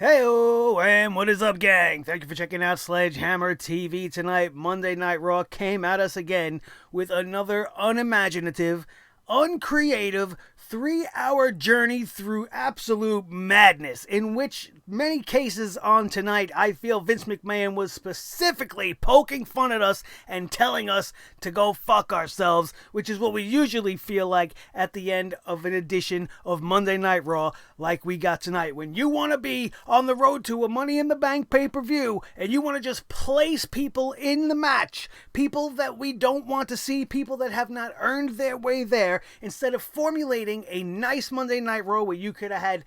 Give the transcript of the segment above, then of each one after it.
Heyo, and what is up, gang? Thank you for checking out Sledgehammer TV tonight. Monday Night Raw came at us again with another unimaginative, uncreative, 3-hour journey through absolute madness, in which many cases on tonight I feel Vince McMahon was specifically poking fun at us and telling us to go fuck ourselves, which is what we usually feel like at the end of an edition of Monday Night Raw like we got tonight. When you want to be on the road to a Money in the Bank pay-per-view and you want to just place people in the match, people that we don't want to see, people that have not earned their way there, instead of formulating a nice Monday Night Raw where you could have had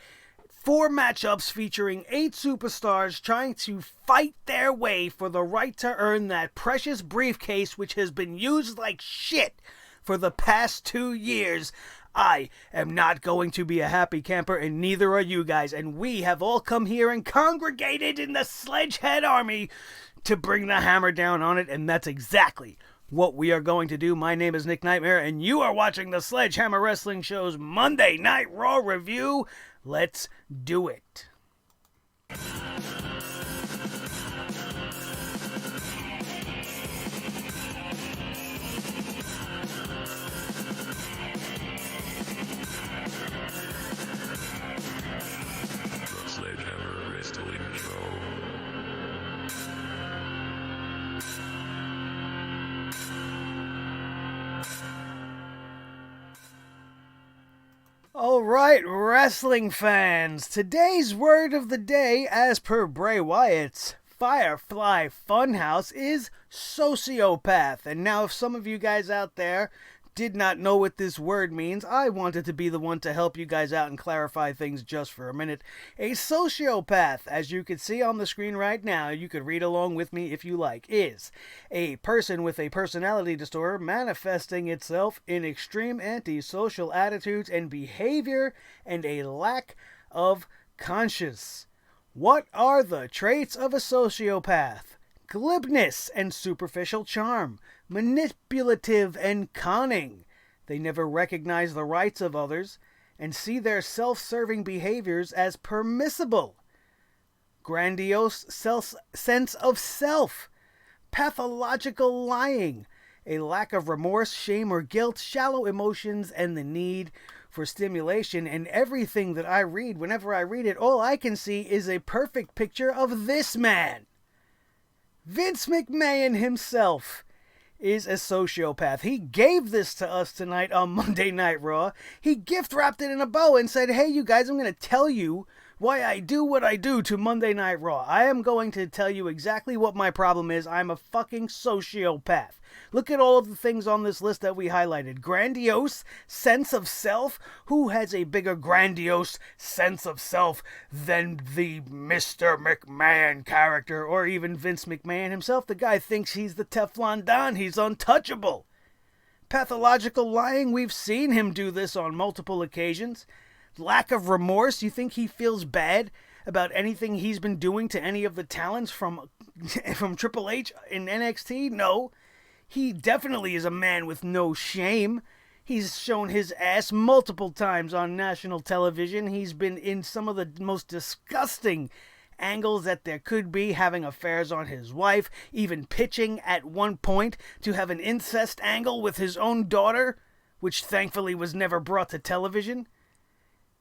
4 matchups featuring 8 superstars trying to fight their way for the right to earn that precious briefcase which has been used like shit for the past 2 years. I am not going to be a happy camper, and neither are you guys, and we have all come here and congregated in the Sledgehead Army to bring the hammer down on it, and that's exactly what we are going to do. My name is Nick Nightmare, and you are watching the Sledgehammer Wrestling Show's Monday Night Raw review. Let's do it. Sledgehammer Wrestling Show. All right, wrestling fans, today's word of the day, as per Bray Wyatt's Firefly Funhouse, is sociopath. And now, if some of you guys out there did not know what this word means, I wanted to be the one to help you guys out and clarify things just for a minute. A sociopath, as you can see on the screen right now, you could read along with me if you like, is a person with a personality disorder manifesting itself in extreme antisocial attitudes and behavior and a lack of conscience. What are the traits of a sociopath? Glibness and superficial charm, manipulative and conning. They never recognize the rights of others and see their self-serving behaviors as permissible. Grandiose sense of self, pathological lying, a lack of remorse, shame, or guilt, shallow emotions, and the need for stimulation. And everything that I read, whenever I read it, all I can see is a perfect picture of this man. Vince McMahon himself is a sociopath. He gave this to us tonight on Monday Night Raw. He gift wrapped it in a bow and said, hey, you guys, I'm going to tell you why I do what I do to Monday Night Raw. I am going to tell you exactly what my problem is. I'm a fucking sociopath. Look at all of the things on this list that we highlighted. Grandiose sense of self. Who has a bigger grandiose sense of self than the Mr. McMahon character, or even Vince McMahon himself? The guy thinks he's the Teflon Don. He's untouchable. Pathological lying. We've seen him do this on multiple occasions. Lack of remorse. You think he feels bad about anything he's been doing to any of the talents from Triple H in NXT? No. He definitely is a man with no shame. He's shown his ass multiple times on national television. He's been in some of the most disgusting angles that there could be, having affairs on his wife, even pitching at one point to have an incest angle with his own daughter, which thankfully was never brought to television.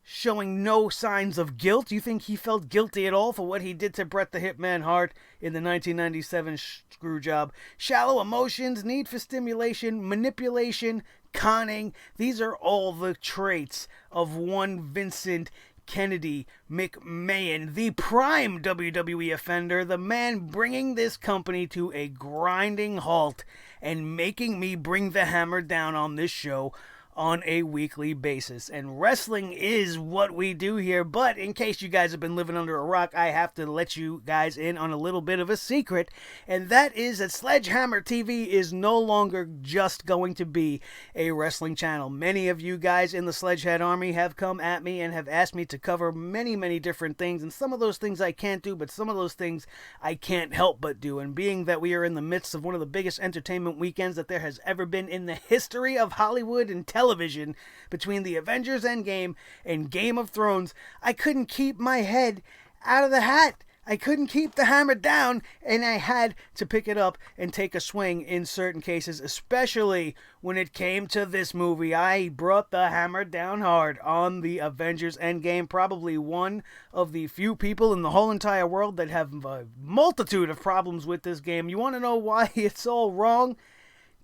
Showing no signs of guilt. You think he felt guilty at all for what he did to Bret the Hitman Hart in the 1997 screw job? Shallow emotions, need for stimulation, manipulation, conning. These are all the traits of one Vincent Kennedy McMahon, the prime WWE offender, the man bringing this company to a grinding halt and making me bring the hammer down on this show on a weekly basis. And wrestling is what we do here, but in case you guys have been living under a rock, I have to let you guys in on a little bit of a secret, and that is that Sledgehammer TV is no longer just going to be a wrestling channel. Many of you guys in the Sledgehead Army have come at me and have asked me to cover many different things, and some of those things I can't do, but some of those things I can't help but do. And being that we are in the midst of one of the biggest entertainment weekends that there has ever been in the history of Hollywood and television, between the Avengers Endgame and Game of Thrones, I couldn't keep my head out of the hat. I couldn't keep the hammer down, and I had to pick it up and take a swing in certain cases, especially when it came to this movie. I brought the hammer down hard on the Avengers Endgame, probably one of the few people in the whole entire world that have a multitude of problems with this game. You want to know why it's all wrong?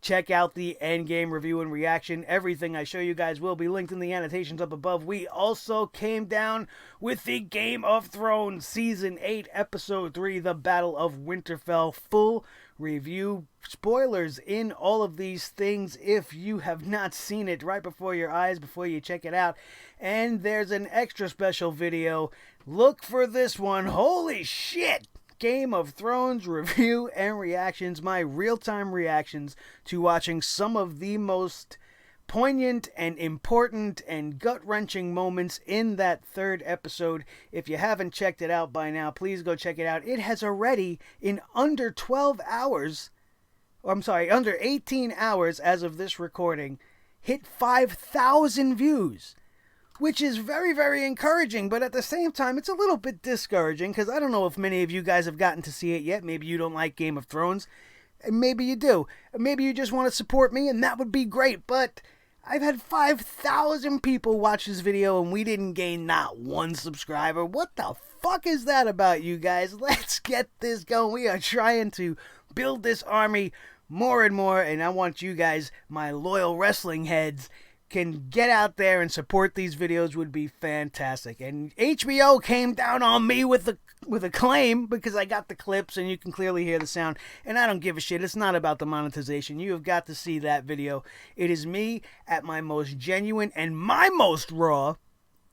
Check out the Endgame review and reaction. Everything I show you guys will be linked in the annotations up above. We also came down with the Game of Thrones Season 8, Episode 3, The Battle of Winterfell. Full review, spoilers in all of these things if you have not seen it right before your eyes before you check it out. And there's an extra special video. Look for this one. Holy shit! Game of Thrones review and reactions, my real-time reactions to watching some of the most poignant and important and gut-wrenching moments in that third episode. If you haven't checked it out by now, please go check it out. It has already, in under 12 hours, under 18 hours as of this recording, hit 5,000 views. Which is very, very encouraging, but at the same time, it's a little bit discouraging, because I don't know if many of you guys have gotten to see it yet. Maybe you don't like Game of Thrones, and maybe you do. Maybe you just want to support me, and that would be great, but I've had 5,000 people watch this video, and we didn't gain not one subscriber. What the fuck is that about, you guys? Let's get this going. We are trying to build this army more and more, and I want you guys, my loyal wrestling heads, can get out there and support these videos. Would be fantastic. And HBO came down on me with a claim because I got the clips and you can clearly hear the sound, and I don't give a shit. It's not about the monetization. You have got to see that video. It is me at my most genuine and my most raw,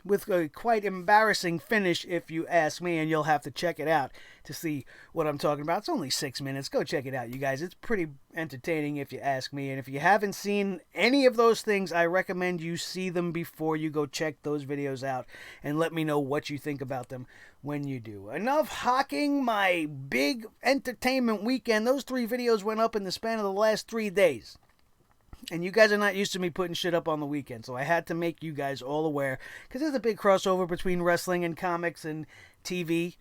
with a quite embarrassing finish if you ask me, and you'll have to check it out to see what I'm talking about. It's only 6 minutes. Go check it out, you guys. It's pretty entertaining if you ask me, and if you haven't seen any of those things, I recommend you see them before you go check those videos out, and let me know what you think about them when you do. Enough hawking my big entertainment weekend. Those 3 videos went up in the span of the last 3 days. And you guys are not used to me putting shit up on the weekend, so I had to make you guys all aware, because there's a big crossover between wrestling and comics and TV.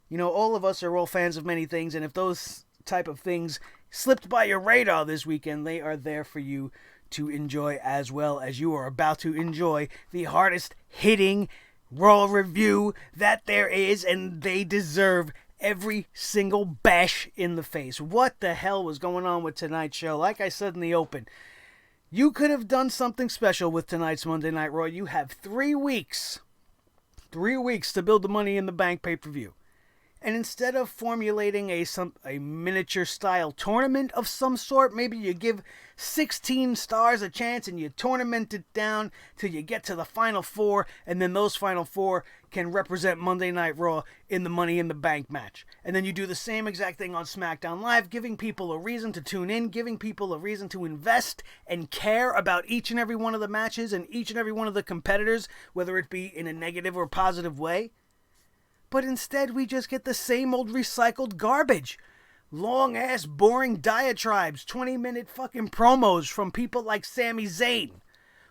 You know, all of us are all fans of many things, and if those type of things slipped by your radar this weekend, they are there for you to enjoy, as well as you are about to enjoy the hardest hitting Raw review that there is, and they deserve every single bash in the face. What the hell was going on with tonight's show? Like I said in the open, you could have done something special with tonight's Monday Night Raw. You have 3 weeks. 3 weeks to build the Money in the Bank pay-per-view. And instead of formulating a miniature-style tournament of some sort, maybe you give 16 stars a chance and you tournament it down till you get to the Final 4, and then those Final 4 can represent Monday Night Raw in the Money in the Bank match. And then you do the same exact thing on SmackDown Live, giving people a reason to tune in, giving people a reason to invest and care about each and every one of the matches and each and every one of the competitors, whether it be in a negative or positive way. But instead, we just get the same old recycled garbage. Long-ass, boring diatribes, 20-minute fucking promos from people like Sami Zayn,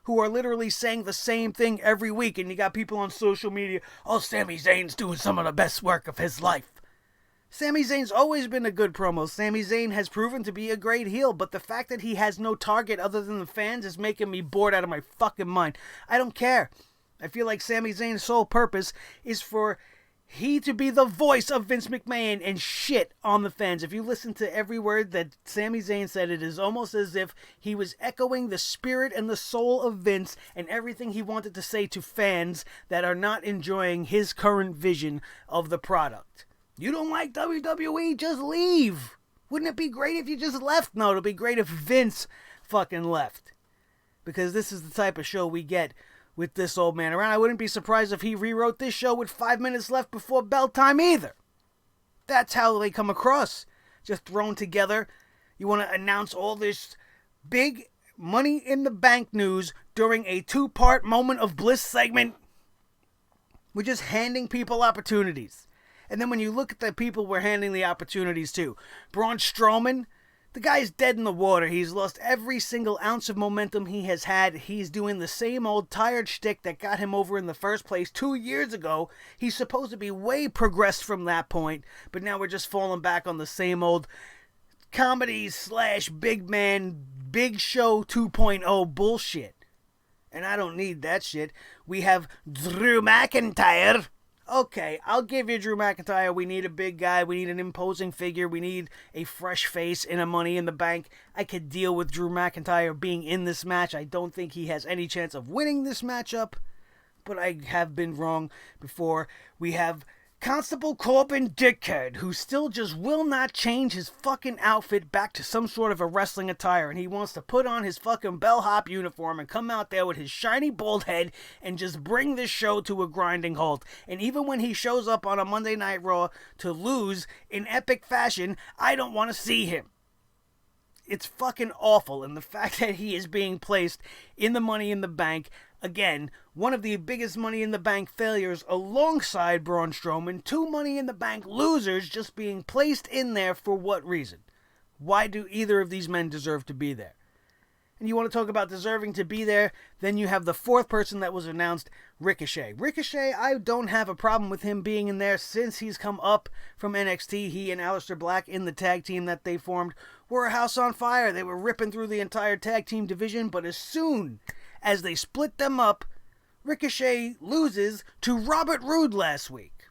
who are literally saying the same thing every week, and you got people on social media, oh, Sami Zayn's doing some of the best work of his life. Sami Zayn's always been a good promo. Sami Zayn has proven to be a great heel, but the fact that he has no target other than the fans is making me bored out of my fucking mind. I don't care. I feel like Sami Zayn's sole purpose is for he to be the voice of Vince McMahon and shit on the fans. If you listen to every word that Sami Zayn said, it is almost as if he was echoing the spirit and the soul of Vince and everything he wanted to say to fans that are not enjoying his current vision of the product. You don't like WWE? Just leave. Wouldn't it be great if you just left? No, it'll be great if Vince fucking left. Because this is the type of show we get with this old man around. I wouldn't be surprised if he rewrote this show with 5 minutes left before bell time either. That's how they come across. Just thrown together. You want to announce all this big Money in the Bank news during a 2-part Moment of Bliss segment. We're just handing people opportunities. And then when you look at the people we're handing the opportunities to, Braun Strowman, The guy's dead in the water. He's lost every single ounce of momentum he has had. He's doing the same old tired shtick that got him over in the first place 2 years ago. He's supposed to be way progressed from that point, but now we're just falling back on the same old comedy / big man, big show 2.0 bullshit. And I don't need that shit. We have Drew McIntyre. Okay, I'll give you Drew McIntyre. We need a big guy. We need an imposing figure. We need a fresh face in a Money in the Bank. I could deal with Drew McIntyre being in this match. I don't think he has any chance of winning this matchup, but I have been wrong before. We have Constable Corbin Dickhead, who still just will not change his fucking outfit back to some sort of a wrestling attire, and he wants to put on his fucking bellhop uniform and come out there with his shiny bald head and just bring this show to a grinding halt. And even when he shows up on a Monday Night Raw to lose in epic fashion, I don't want to see him. It's fucking awful, and the fact that he is being placed in the Money in the Bank, again, one of the biggest Money in the Bank failures alongside Braun Strowman, 2 Money in the Bank losers just being placed in there for what reason? Why do either of these men deserve to be there? And you want to talk about deserving to be there, then you have the 4th person that was announced, Ricochet. Ricochet, I don't have a problem with him being in there since he's come up from NXT. He and Aleister Black in the tag team that they formed were a house on fire. They were ripping through the entire tag team division, but as soon as they split them up, Ricochet loses to Robert Roode last week.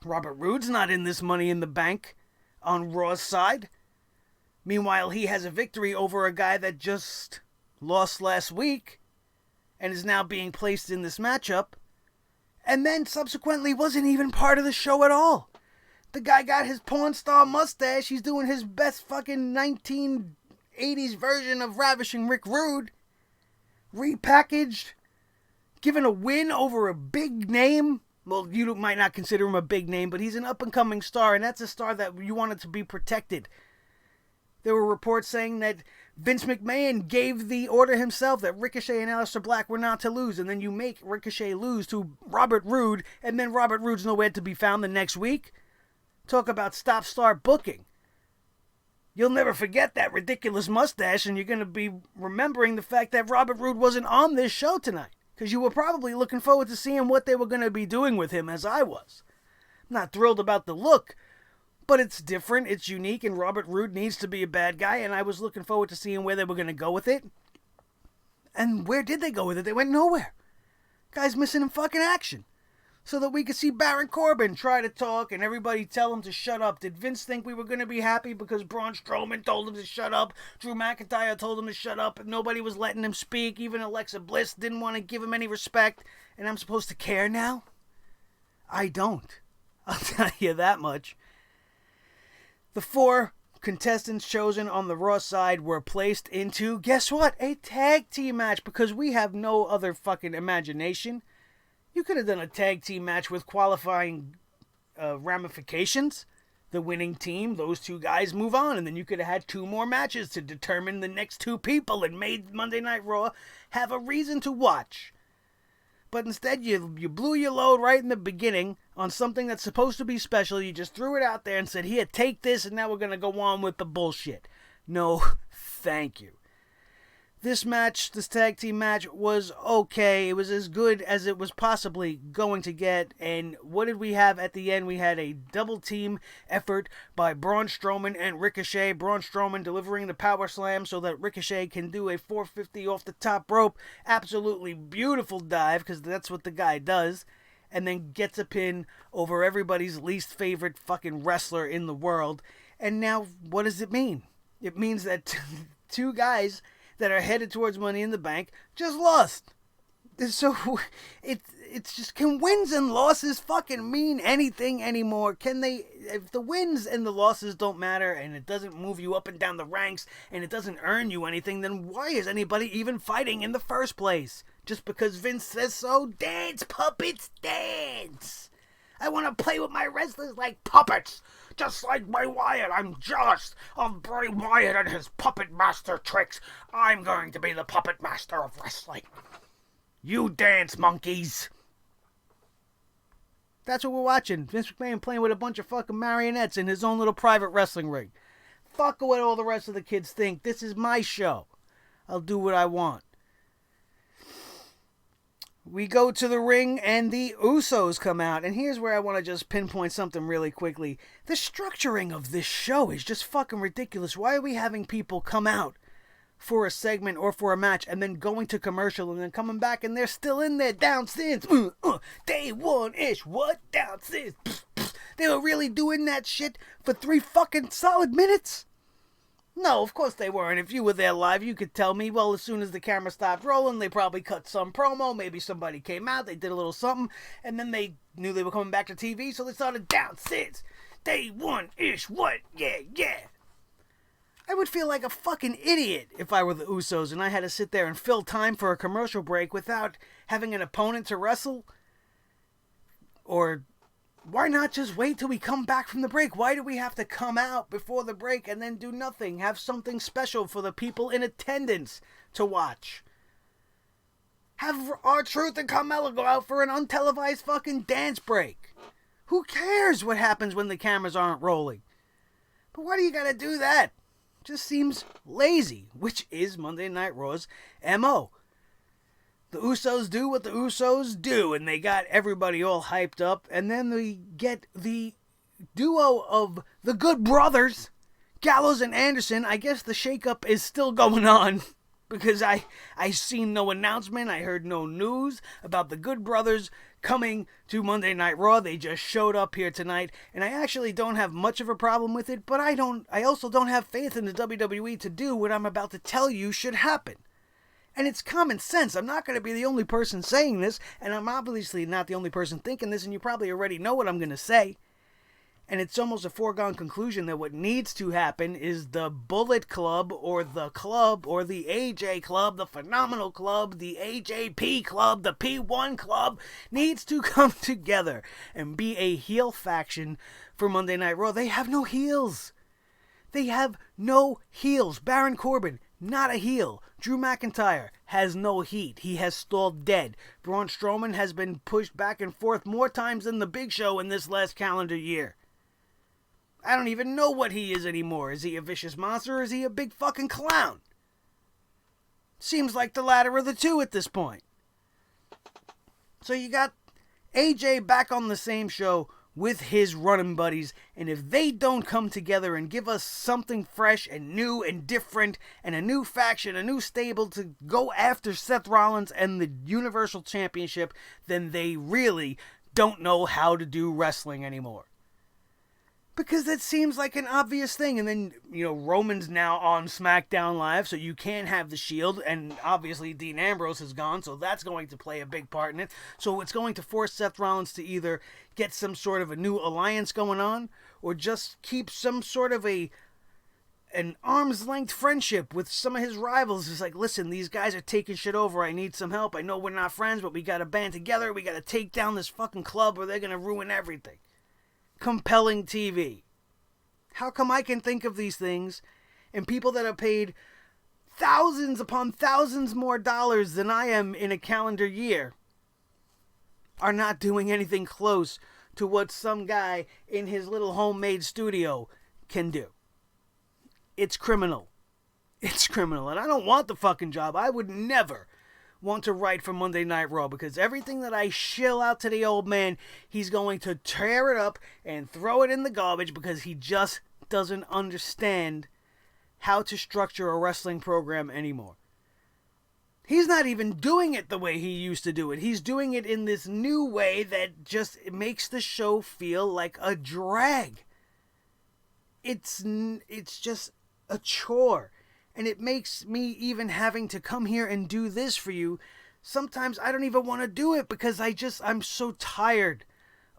Robert Roode's not in this Money in the Bank on Raw's side. Meanwhile, he has a victory over a guy that just lost last week and is now being placed in this matchup, and then subsequently wasn't even part of the show at all. The guy got his porn star mustache. He's doing his best fucking 1980s version of Ravishing Rick Rude. Repackaged, given a win over a big name. Well, you might not consider him a big name, but he's an up-and-coming star, and that's a star that you wanted to be protected. There were reports saying that Vince McMahon gave the order himself that Ricochet and Aleister Black were not to lose, and then you make Ricochet lose to Robert Roode, and then Robert Roode's nowhere to be found the next week. Talk about stop-start booking. You'll never forget that ridiculous mustache, and you're going to be remembering the fact that Robert Roode wasn't on this show tonight, because you were probably looking forward to seeing what they were going to be doing with him, as I was. I'm not thrilled about the look, but it's different, it's unique, and Robert Roode needs to be a bad guy, and I was looking forward to seeing where they were going to go with it. And where did they go with it? They went nowhere. Guy's missing in fucking action. So that we could see Baron Corbin try to talk and everybody tell him to shut up. Did Vince think we were going to be happy because Braun Strowman told him to shut up? Drew McIntyre told him to shut up and nobody was letting him speak. Even Alexa Bliss didn't want to give him any respect. And I'm supposed to care now? I don't. I'll tell you that much. The 4 contestants chosen on the Raw side were placed into, guess what? A tag team match, because we have no other fucking imagination. You could have done a tag team match with qualifying ramifications. The winning team, those 2 guys move on, and then you could have had 2 more matches to determine the next 2 people and made Monday Night Raw have a reason to watch. But instead, you blew your load right in the beginning on something that's supposed to be special. You just threw it out there and said, here, take this, and now we're going to go on with the bullshit. No, thank you. This match, this tag team match, was okay. It was as good as it was possibly going to get. And what did we have at the end? We had a double team effort by Braun Strowman and Ricochet. Braun Strowman delivering the power slam so that Ricochet can do a 450 off the top rope. Absolutely beautiful dive, because that's what the guy does. And then gets a pin over everybody's least favorite fucking wrestler in the world. And now, what does it mean? It means that 2 guys that are headed towards Money in the Bank just lost. So it's just, can wins and losses fucking mean anything anymore? Can they, if the wins and the losses don't matter and it doesn't move you up and down the ranks and it doesn't earn you anything, then why is anybody even fighting in the first place? Just because Vince says so? Dance, puppets, dance! I want to play with my wrestlers like puppets! Just like Bray Wyatt, I'm jealous of Bray Wyatt and his puppet master tricks. I'm going to be the puppet master of wrestling. You dance, monkeys. That's what we're watching. Vince McMahon playing with a bunch of fucking marionettes in his own little private wrestling ring. fuck what all the rest of the kids think. This is my show. I'll do what I want. We go to the ring and the Usos come out. And here's where I want to just pinpoint something really quickly. The structuring of this show is just fucking ridiculous. Why are we having people come out for a segment or for a match and then going to commercial and then coming back and they're still in there downstairs? Day one-ish. What? Downstairs. They were really doing that shit for 3 fucking solid minutes? No, of course they weren't. If you were there live, you could tell me, well, as soon as the camera stopped rolling, they probably cut some promo. Maybe somebody came out, they did a little something, and then they knew they were coming back to TV, so they started downstairs. Day one-ish. What? Yeah, yeah. I would feel like a fucking idiot if I were the Usos and I had to sit there and fill time for a commercial break without having an opponent to wrestle. Or why not just wait till we come back from the break? Why do we have to come out before the break and then do nothing? Have something special for the people in attendance to watch. Have R-Truth and Carmella go out for an untelevised fucking dance break. Who cares what happens when the cameras aren't rolling? But why do you gotta do that? Just seems lazy, which is Monday Night Raw's MO. The Usos do what the Usos do, and they got everybody all hyped up, and then we get the duo of the Good Brothers, Gallows and Anderson. I guess the shakeup is still going on, because I seen no announcement, I heard no news about the Good Brothers coming to Monday Night Raw. They just showed up here tonight, and I actually don't have much of a problem with it, but I also don't have faith in the WWE to do what I'm about to tell you should happen. And it's common sense. I'm not going to be the only person saying this, and I'm obviously not the only person thinking this, and you probably already know what I'm going to say. And it's almost a foregone conclusion that what needs to happen is the Bullet Club or the AJ Club, the Phenomenal Club, the AJP Club, the P1 Club needs to come together and be a heel faction for Monday Night Raw. They have no heels. They have no heels. Baron Corbin, not a heel. Drew McIntyre has no heat. He has stalled dead. Braun Strowman has been pushed back and forth more times than the Big Show in this last calendar year. I don't even know what he is anymore. Is he a vicious monster or is he a big fucking clown? Seems like the latter of the two at this point. So you got AJ back on the same show with his running buddies, and if they don't come together and give us something fresh and new and different and a new faction, a new stable to go after Seth Rollins and the Universal Championship, then they really don't know how to do wrestling anymore. Because that seems like an obvious thing. And then, Roman's now on SmackDown Live, so you can't have the Shield. And obviously Dean Ambrose is gone, so that's going to play a big part in it. So it's going to force Seth Rollins to either get some sort of a new alliance going on, or just keep some sort of an arm's length friendship with some of his rivals. It's like, listen, these guys are taking shit over. I need some help. I know we're not friends, but we got to band together. We got to take down this fucking club or they're going to ruin everything. Compelling TV. How come I can think of these things and people that are paid thousands upon thousands more dollars than I am in a calendar year are not doing anything close to what some guy in his little homemade studio can do? It's criminal. It's criminal. And I don't want the fucking job. I would never want to write for Monday Night Raw, because everything that I shill out to the old man, he's going to tear it up and throw it in the garbage, because he just doesn't understand how to structure a wrestling program anymore. He's not even doing it the way he used to do it. He's doing it in this new way that just makes the show feel like a drag. It's just a chore. And it makes me, even having to come here and do this for you, sometimes I don't even want to do it, because I'm so tired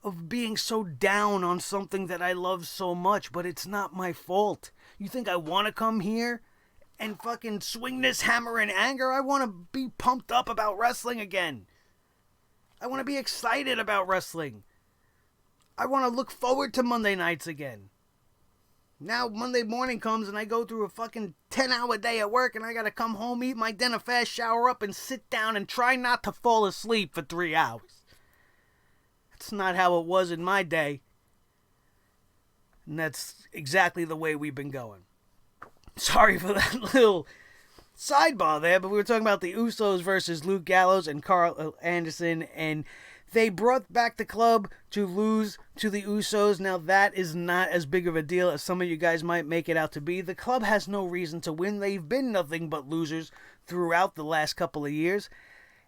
of being so down on something that I love so much, but it's not my fault. You think I want to come here and fucking swing this hammer in anger? I want to be pumped up about wrestling again. I want to be excited about wrestling. I want to look forward to Monday nights again. Now Monday morning comes and I go through a fucking 10-hour day at work, and I gotta come home, eat my dinner fast, shower up, and sit down and try not to fall asleep for 3 hours. That's not how it was in my day. And that's exactly the way we've been going. Sorry for that little sidebar there, but we were talking about the Usos versus Luke Gallows and Carl Anderson, and they brought back the club to lose to the Usos. Now, that is not as big of a deal as some of you guys might make it out to be. The club has no reason to win. They've been nothing but losers throughout the last couple of years.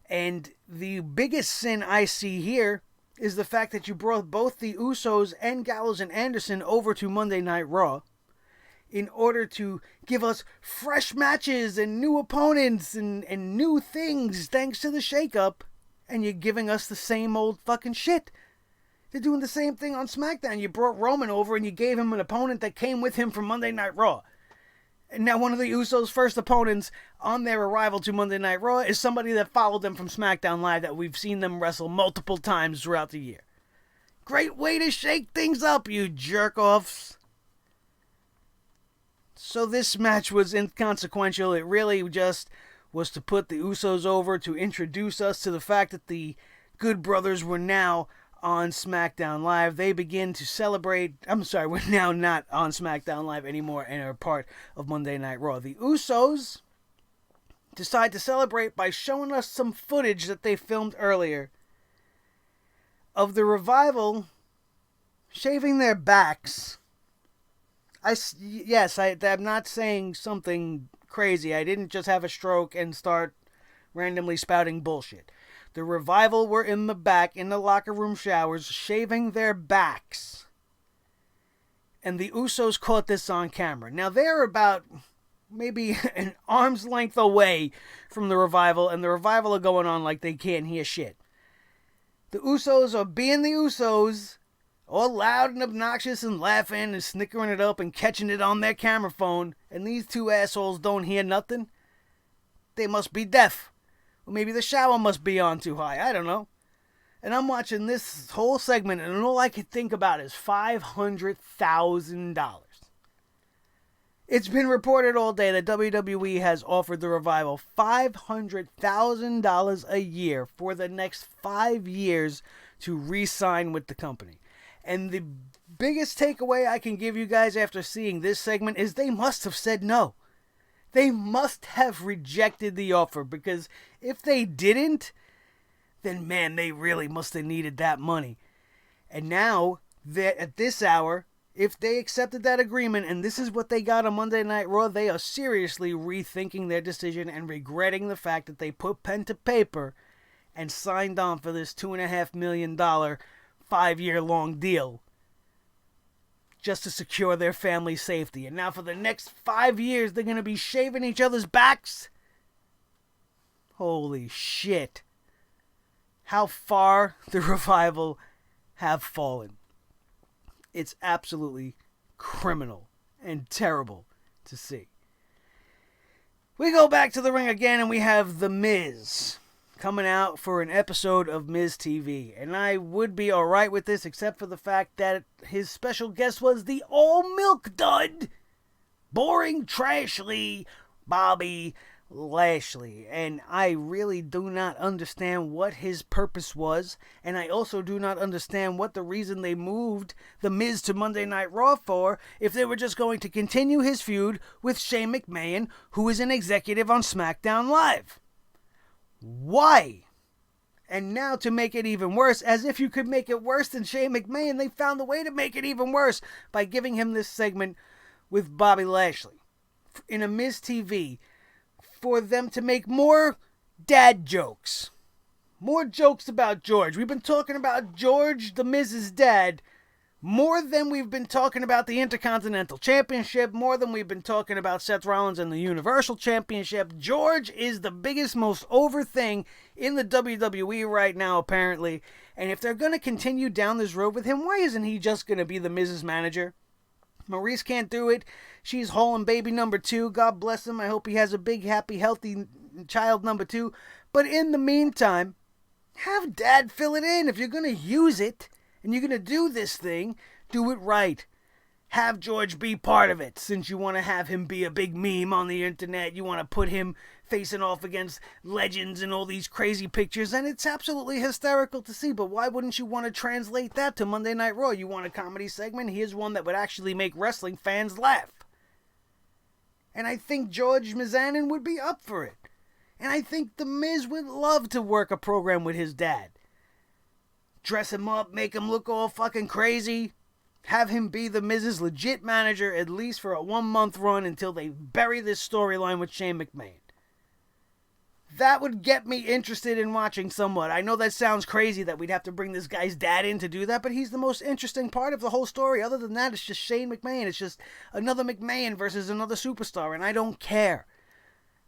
And the biggest sin I see here is the fact that you brought both the Usos and Gallows and Anderson over to Monday Night Raw in order to give us fresh matches and new opponents and new things thanks to the shakeup. And you're giving us the same old fucking shit. They're doing the same thing on SmackDown. You brought Roman over and you gave him an opponent that came with him from Monday Night Raw. And now one of the Usos' first opponents on their arrival to Monday Night Raw is somebody that followed them from SmackDown Live that we've seen them wrestle multiple times throughout the year. Great way to shake things up, you jerk-offs. So this match was inconsequential. It really just was to put the Usos over, to introduce us to the fact that the Good Brothers were now on SmackDown Live. They begin to celebrate. We're now not on SmackDown Live anymore and are part of Monday Night Raw. The Usos decide to celebrate by showing us some footage that they filmed earlier of the Revival shaving their backs. I'm not saying something crazy. I didn't just have a stroke and start randomly spouting bullshit. The Revival were in the back in the locker room showers shaving their backs. And the Usos caught this on camera. Now they're about maybe an arm's length away from the Revival, and the Revival are going on like they can't hear shit. The Usos are being the Usos, all loud and obnoxious and laughing and snickering it up and catching it on their camera phone, and these two assholes don't hear nothing. They must be deaf. Or maybe the shower must be on too high. I don't know. And I'm watching this whole segment, and all I could think about is $500,000. It's been reported all day that WWE has offered the Revival $500,000 a year for the next 5 years to re-sign with the company. And the biggest takeaway I can give you guys after seeing this segment is they must have said no. They must have rejected the offer, because if they didn't, then man, they really must have needed that money. And now, at this hour, if they accepted that agreement and this is what they got on Monday Night Raw, they are seriously rethinking their decision and regretting the fact that they put pen to paper and signed on for this $2.5 million 5-year-long deal just to secure their family's safety. And now for the next 5 years, they're going to be shaving each other's backs? Holy shit. How far the Revival have fallen. It's absolutely criminal and terrible to see. We go back to the ring again, and we have The Miz coming out for an episode of Miz TV. And I would be alright with this, except for the fact that his special guest was the all-milk dud, boring, trashly Bobby Lashley. And I really do not understand what his purpose was, and I also do not understand what the reason they moved The Miz to Monday Night Raw for, if they were just going to continue his feud with Shane McMahon, who is an executive on SmackDown Live. Why? And now to make it even worse, as if you could make it worse than Shane McMahon, they found a way to make it even worse by giving him this segment with Bobby Lashley in a Miz TV for them to make more dad jokes. More jokes about George. We've been talking about George, the Miz's dad, more than we've been talking about the Intercontinental Championship, more than we've been talking about Seth Rollins and the Universal Championship. George is the biggest, most over thing in the WWE right now, apparently. And if they're going to continue down this road with him, why isn't he just going to be the Miz's manager? Maurice can't do it. She's hauling baby number 2. God bless him. I hope he has a big, happy, healthy child number 2. But in the meantime, have Dad fill it in. If you're going to use it and you're going to do this thing, do it right. Have George be part of it. Since you want to have him be a big meme on the internet, you want to put him facing off against legends and all these crazy pictures, and it's absolutely hysterical to see. But why wouldn't you want to translate that to Monday Night Raw? You want a comedy segment? Here's one that would actually make wrestling fans laugh. And I think George Mizanin would be up for it. And I think The Miz would love to work a program with his dad. Dress him up, make him look all fucking crazy. Have him be The Miz's legit manager at least for a 1-month run until they bury this storyline with Shane McMahon. That would get me interested in watching somewhat. I know that sounds crazy that we'd have to bring this guy's dad in to do that, but he's the most interesting part of the whole story. Other than that, it's just Shane McMahon. It's just another McMahon versus another superstar, and I don't care.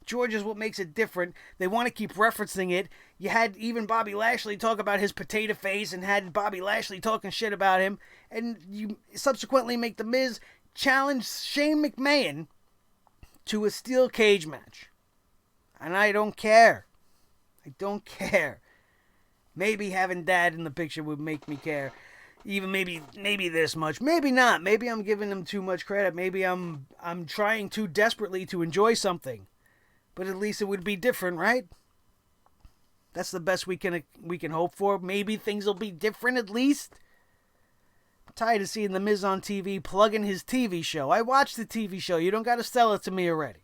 George is what makes it different. They want to keep referencing it. You had even Bobby Lashley talk about his potato face and had Bobby Lashley talking shit about him. And you subsequently make The Miz challenge Shane McMahon to a steel cage match. And I don't care. I don't care. Maybe having Dad in the picture would make me care. Even maybe this much. Maybe not. Maybe I'm giving him too much credit. Maybe I'm trying too desperately to enjoy something. But at least it would be different, right? That's the best we can hope for. Maybe things will be different at least. I'm tired of seeing The Miz on TV plugging his TV show. I watched the TV show. You don't got to sell it to me already.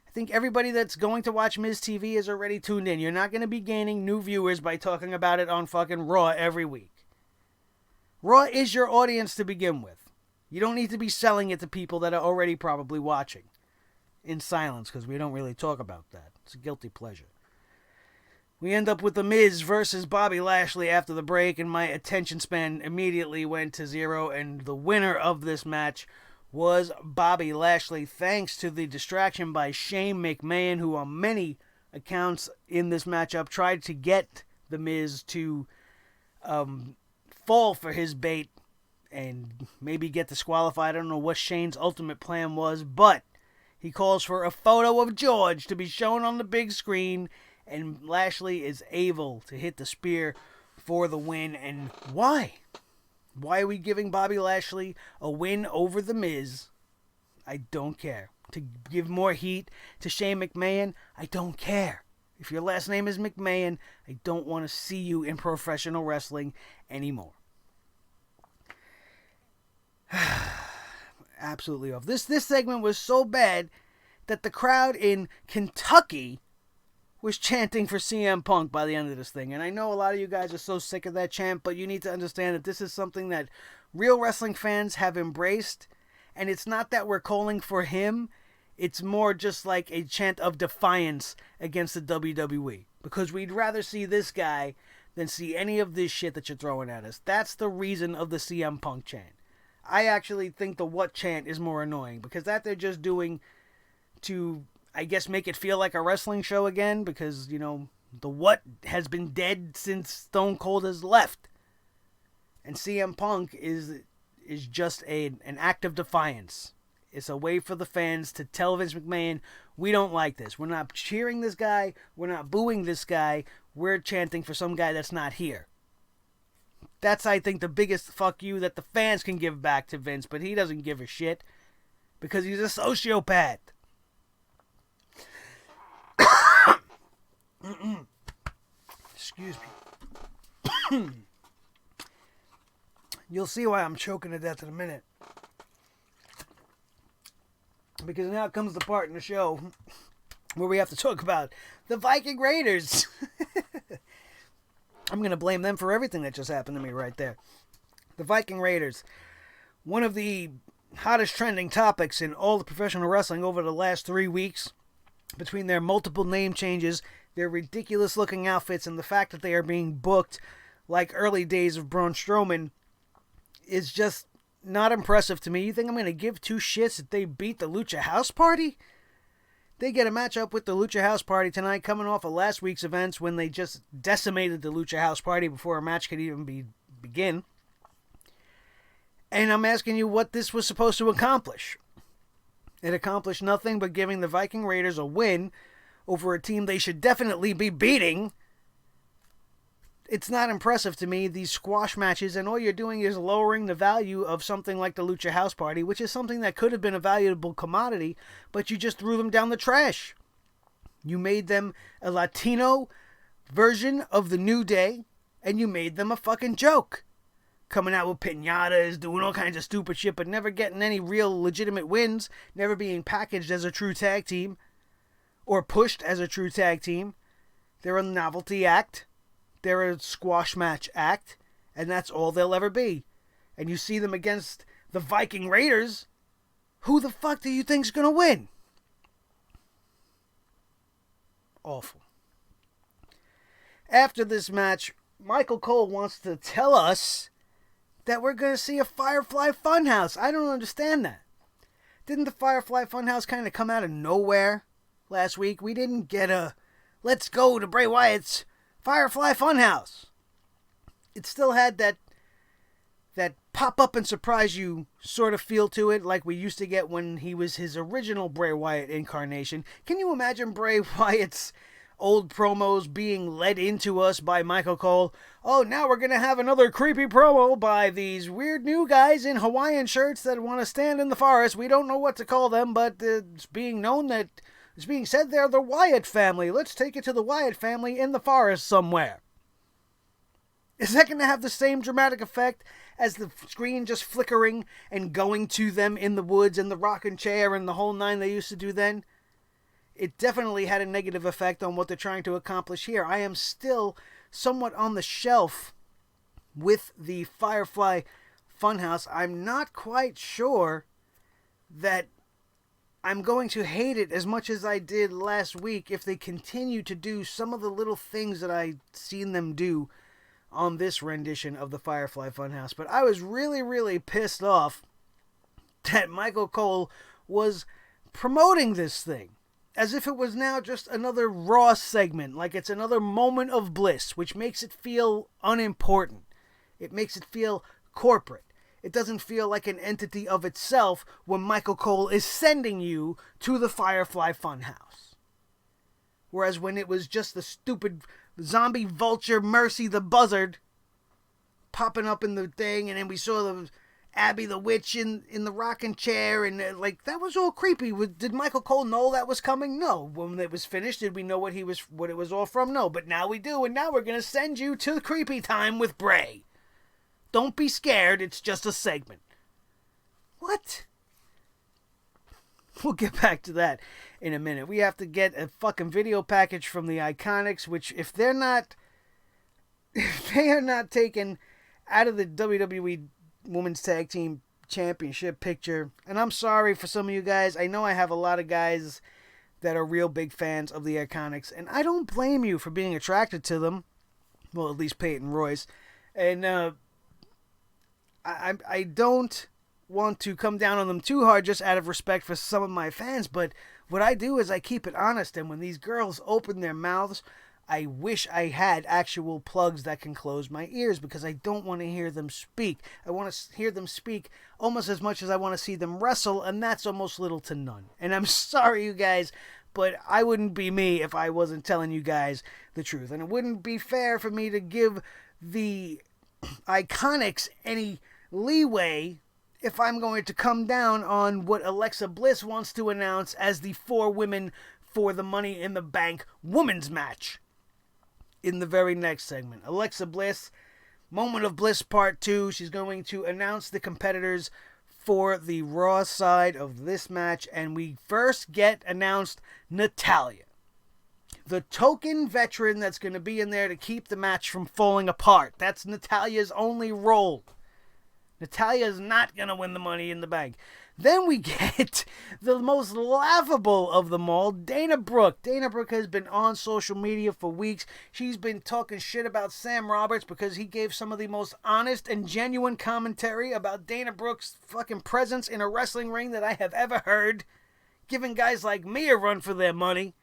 I think everybody that's going to watch Miz TV is already tuned in. You're not going to be gaining new viewers by talking about it on fucking Raw every week. Raw is your audience to begin with. You don't need to be selling it to people that are already probably watching. In silence, because we don't really talk about that. It's a guilty pleasure. We end up with The Miz versus Bobby Lashley after the break, and my attention span immediately went to zero, and the winner of this match was Bobby Lashley, thanks to the distraction by Shane McMahon, who on many accounts in this matchup tried to get The Miz to fall for his bait and maybe get disqualified. I don't know what Shane's ultimate plan was, but he calls for a photo of George to be shown on the big screen, and Lashley is able to hit the spear for the win. And why? Why are we giving Bobby Lashley a win over The Miz? I don't care. To give more heat to Shane McMahon? I don't care. If your last name is McMahon, I don't want to see you in professional wrestling anymore. Absolutely off. This segment was so bad that the crowd in Kentucky was chanting for CM Punk by the end of this thing. And I know a lot of you guys are so sick of that chant, but you need to understand that this is something that real wrestling fans have embraced. And it's not that we're calling for him. It's more just like a chant of defiance against the WWE. Because we'd rather see this guy than see any of this shit that you're throwing at us. That's the reason of the CM Punk chant. I actually think the what chant is more annoying, because that they're just doing to, I guess, make it feel like a wrestling show again, because, you know, the what has been dead since Stone Cold has left. And CM Punk is just an act of defiance. It's a way for the fans to tell Vince McMahon, we don't like this. We're not cheering this guy. We're not booing this guy. We're chanting for some guy that's not here. That's, I think, the biggest fuck you that the fans can give back to Vince, but he doesn't give a shit because he's a sociopath. Excuse me. You'll see why I'm choking to death in a minute. Because now comes the part in the show where we have to talk about the Viking Raiders. I'm going to blame them for everything that just happened to me right there. The Viking Raiders, one of the hottest trending topics in all the professional wrestling over the last 3 weeks, between their multiple name changes, their ridiculous looking outfits, and the fact that they are being booked like early days of Braun Strowman, is just not impressive to me. You think I'm going to give two shits that they beat the Lucha House Party? They get a matchup with the Lucha House Party tonight, coming off of last week's events when they just decimated the Lucha House Party before a match could even begin. And I'm asking you what this was supposed to accomplish. It accomplished nothing but giving the Viking Raiders a win over a team they should definitely be beating. It's not impressive to me, these squash matches, and all you're doing is lowering the value of something like the Lucha House Party, which is something that could have been a valuable commodity, but you just threw them down the trash. You made them a Latino version of the New Day, and you made them a fucking joke. coming out with piñatas, doing all kinds of stupid shit, but never getting any real legitimate wins, never being packaged as a true tag team, or pushed as a true tag team. They're a novelty act, they're a squash match act, and that's all they'll ever be. And you see them against the Viking Raiders, who the fuck do you think's gonna win? Awful. After this match, Michael Cole wants to tell us that we're going to see a Firefly Funhouse. I don't understand that. Didn't the Firefly Funhouse kind of come out of nowhere last week? We didn't get a, let's go to Bray Wyatt's Firefly Funhouse. It still had that pop up and surprise you sort of feel to it, like we used to get when he was his original Bray Wyatt incarnation. Can you imagine Bray Wyatt's old promos being led into us by Michael Cole? Oh, now we're going to have another creepy promo by these weird new guys in Hawaiian shirts that want to stand in the forest. We don't know what to call them, but it's being said they're the Wyatt family. Let's take it to the Wyatt family in the forest somewhere. Is that going to have the same dramatic effect as the screen just flickering and going to them in the woods and the rocking chair and the whole nine they used to do then? It definitely had a negative effect on what they're trying to accomplish here. I am still somewhat on the shelf with the Firefly Funhouse. I'm not quite sure that I'm going to hate it as much as I did last week if they continue to do some of the little things that I've seen them do on this rendition of the Firefly Funhouse. But I was really, really pissed off that Michael Cole was promoting this thing as if it was now just another Raw segment, like it's another moment of bliss, which makes it feel unimportant. It makes it feel corporate. It doesn't feel like an entity of itself when Michael Cole is sending you to the Firefly Funhouse. Whereas when it was just the stupid zombie vulture Mercy the Buzzard popping up in the thing, and then we saw the Abby the Witch in the rocking chair, and that was all creepy. Did Michael Cole know that was coming? No. When it was finished, did we know what it was all from? No. But now we do, and now we're going to send you to the creepy time with Bray. Don't be scared, it's just a segment. What? We'll get back to that in a minute. We have to get a fucking video package from the Iconics, which if they are not taken out of the WWE Women's Tag Team Championship picture, and I'm sorry for some of you guys. I know I have a lot of guys that are real big fans of the Iconics, and I don't blame you for being attracted to them. Well, at least Peyton Royce. And I don't want to come down on them too hard just out of respect for some of my fans, but what I do is I keep it honest, and when these girls open their mouths, I wish I had actual plugs that can close my ears, because I don't want to hear them speak. I want to hear them speak almost as much as I want to see them wrestle, and that's almost little to none. And I'm sorry, you guys, but I wouldn't be me if I wasn't telling you guys the truth. And it wouldn't be fair for me to give the Iconics any leeway if I'm going to come down on what Alexa Bliss wants to announce as the 4 women for the Money in the Bank women's match in the very next segment. Alexa Bliss, Moment of Bliss Part 2. She's going to announce the competitors for the Raw side of this match, and we first get announced Natalya, the token veteran that's going to be in there to keep the match from falling apart. That's Natalya's only role. Natalya is not going to win the Money in the Bank. Then we get the most laughable of them all, Dana Brooke. Dana Brooke has been on social media for weeks. She's been talking shit about Sam Roberts because he gave some of the most honest and genuine commentary about Dana Brooke's fucking presence in a wrestling ring that I have ever heard, giving guys like me a run for their money.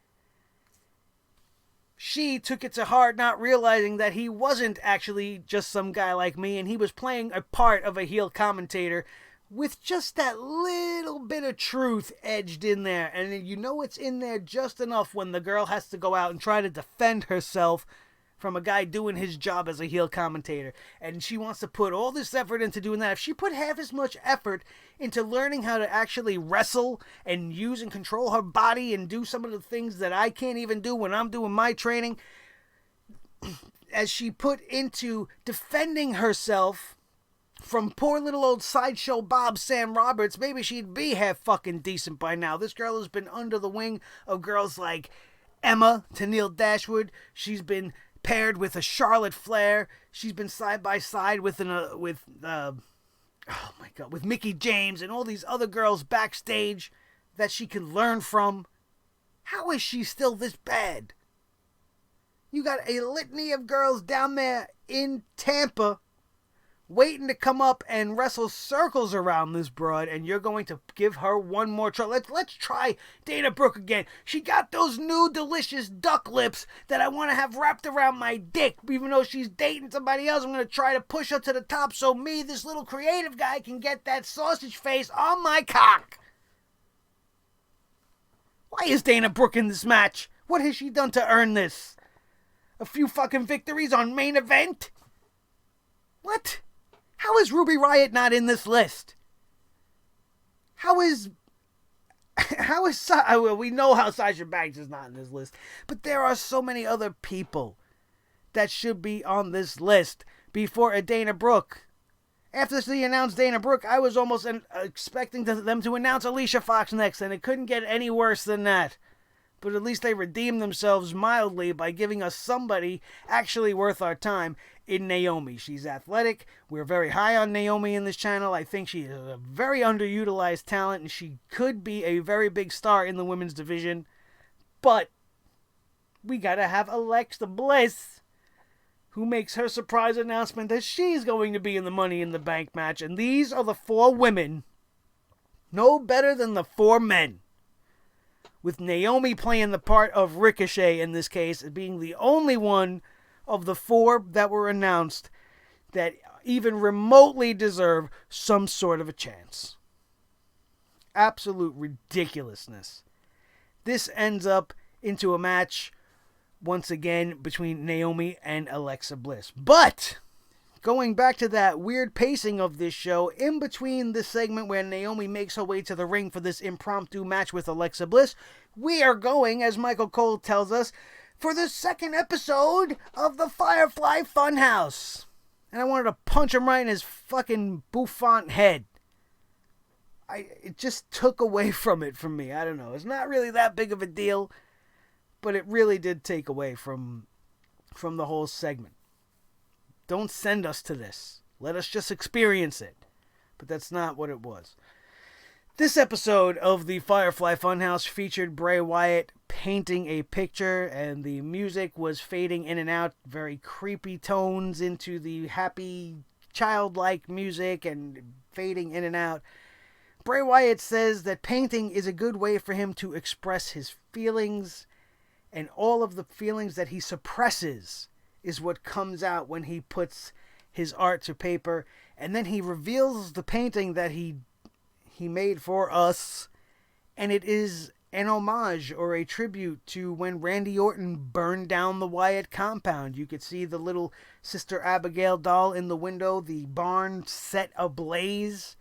She took it to heart, not realizing that he wasn't actually just some guy like me, and he was playing a part of a heel commentator with just that little bit of truth edged in there. And you know it's in there just enough when the girl has to go out and try to defend herself from a guy doing his job as a heel commentator. And she wants to put all this effort into doing that. If she put half as much effort into learning how to actually wrestle and use and control her body and do some of the things that I can't even do when I'm doing my training, as she put into defending herself From poor little old Sideshow Bob Sam Roberts, maybe she'd be half fucking decent by now. This girl has been under the wing of girls like Emma to Neil Dashwood. She's been paired with a Charlotte Flair. She's been side by side with Mickey James and all these other girls backstage that she can learn from. How is she still this bad? You got a litany of girls down there in Tampa waiting to come up and wrestle circles around this broad, and you're going to give her one more try. Let's try Dana Brooke again. She got those new delicious duck lips that I want to have wrapped around my dick. Even though she's dating somebody else, I'm going to try to push her to the top so me, this little creative guy, can get that sausage face on my cock. Why is Dana Brooke in this match? What has she done to earn this? A few fucking victories on main event? What? How is Ruby Riott not in this list? Well, we know how Sasha Banks is not in this list, but there are so many other people that should be on this list before a Dana Brooke. After they announced Dana Brooke, I was almost expecting them to announce Alicia Fox next, and it couldn't get any worse than that. But at least they redeemed themselves mildly by giving us somebody actually worth our time in Naomi. She's athletic. We're very high on Naomi in this channel. I think she is a very underutilized talent, and she could be a very big star in the women's division. But we gotta have Alexa Bliss, who makes her surprise announcement that she's going to be in the Money in the Bank match. And these are the 4 women, no better than the 4 men, with Naomi playing the part of Ricochet in this case, being the only one of the 4 that were announced that even remotely deserve some sort of a chance. Absolute ridiculousness. This ends up into a match, once again, between Naomi and Alexa Bliss. But going back to that weird pacing of this show, in between this segment where Naomi makes her way to the ring for this impromptu match with Alexa Bliss, we are going, as Michael Cole tells us, for the second episode of the Firefly Funhouse. And I wanted to punch him right in his fucking bouffant head. It just took away from it from me. I don't know. It's not really that big of a deal, but it really did take away from the whole segment. Don't send us to this. Let us just experience it. But that's not what it was. This episode of the Firefly Funhouse featured Bray Wyatt painting a picture, and the music was fading in and out, very creepy tones into the happy, childlike music and fading in and out. Bray Wyatt says that painting is a good way for him to express his feelings, and all of the feelings that he suppresses is what comes out when he puts his art to paper. And then he reveals the painting that he made for us, and it is an homage or a tribute to when Randy Orton burned down the Wyatt compound. You could see the little Sister Abigail doll in the window, the barn set ablaze,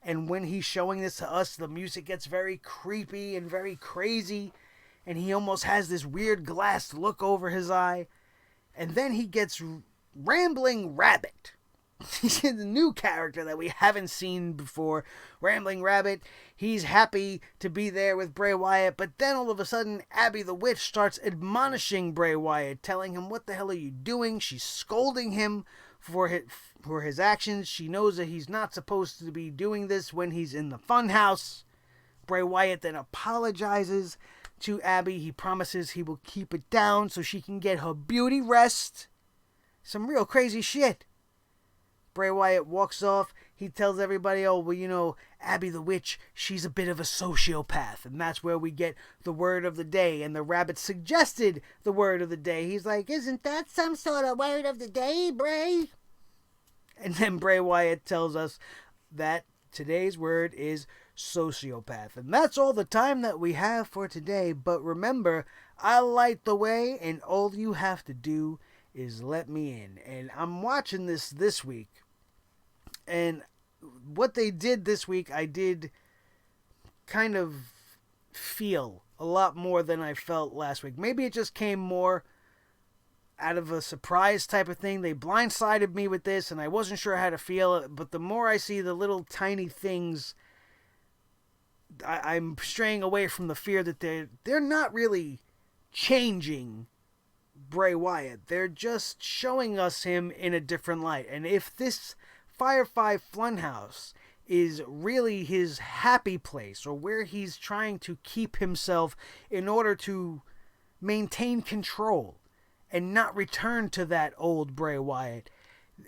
and when he's showing this to us, the music gets very creepy and very crazy, and he almost has this weird glass look over his eye. And then he gets Rambling Rabbit. He's a new character that we haven't seen before. Rambling Rabbit. He's happy to be there with Bray Wyatt. But then all of a sudden, Abby the Witch starts admonishing Bray Wyatt, telling him, what the hell are you doing? She's scolding him for his actions. She knows that he's not supposed to be doing this when he's in the funhouse. Bray Wyatt then apologizes to Abby. He promises he will keep it down so she can get her beauty rest. Some real crazy shit. Bray Wyatt walks off. He tells everybody, oh, well, you know, Abby the Witch, she's a bit of a sociopath. And that's where we get the word of the day. And the rabbit suggested the word of the day. He's like, isn't that some sort of word of the day, Bray? And then Bray Wyatt tells us that today's word is sociopath. And that's all the time that we have for today. But remember, I light the way, and all you have to do is let me in. And I'm watching this week. And what they did this week, I did kind of feel a lot more than I felt last week. Maybe it just came more out of a surprise type of thing. They blindsided me with this, and I wasn't sure how to feel. But the more I see the little tiny things, I'm straying away from the fear that they're not really changing Bray Wyatt. They're just showing us him in a different light. And if this Firefly Funhouse is really his happy place, or where he's trying to keep himself in order to maintain control and not return to that old Bray Wyatt,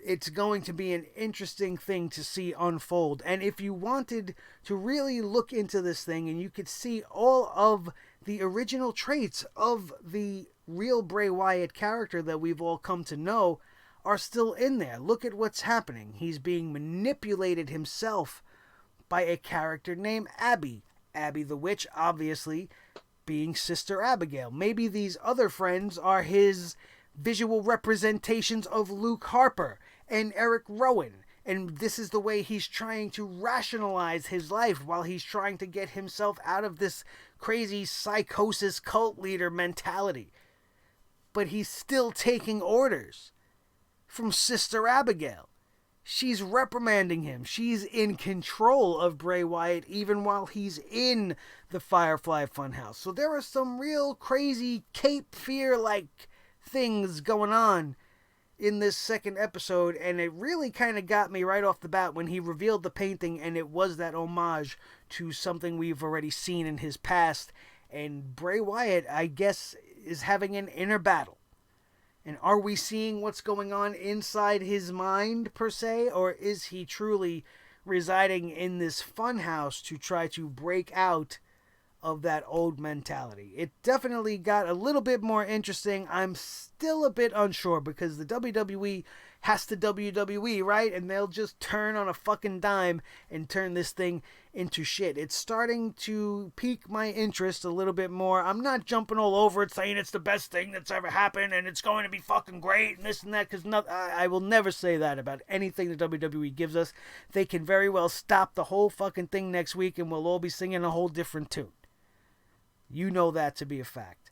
it's going to be an interesting thing to see unfold. And if you wanted to really look into this thing, and you could see all of the original traits of the real Bray Wyatt character that we've all come to know are still in there. Look at what's happening. He's being manipulated himself by a character named Abby. Abby the Witch, obviously, being Sister Abigail. Maybe these other friends are his visual representations of Luke Harper and Eric Rowan. And this is the way he's trying to rationalize his life while he's trying to get himself out of this crazy psychosis cult leader mentality. But he's still taking orders from Sister Abigail. She's reprimanding him. She's in control of Bray Wyatt even while he's in the Firefly Funhouse. So there are some real crazy Cape Fear-like things going on in this second episode, and it really kind of got me right off the bat when he revealed the painting, and it was that homage to something we've already seen in his past. And Bray Wyatt, I guess, is having an inner battle. And are we seeing what's going on inside his mind, per se? Or is he truly residing in this funhouse to try to break out of that old mentality? It definitely got a little bit more interesting. I'm still a bit unsure because the WWE has to WWE, right? And they'll just turn on a fucking dime and turn this thing into shit. It's starting to pique my interest a little bit more. I'm not jumping all over it saying it's the best thing that's ever happened and it's going to be fucking great and this and that, because I will never say that about anything the WWE gives us. They can very well stop the whole fucking thing next week and we'll all be singing a whole different tune. You know that to be a fact.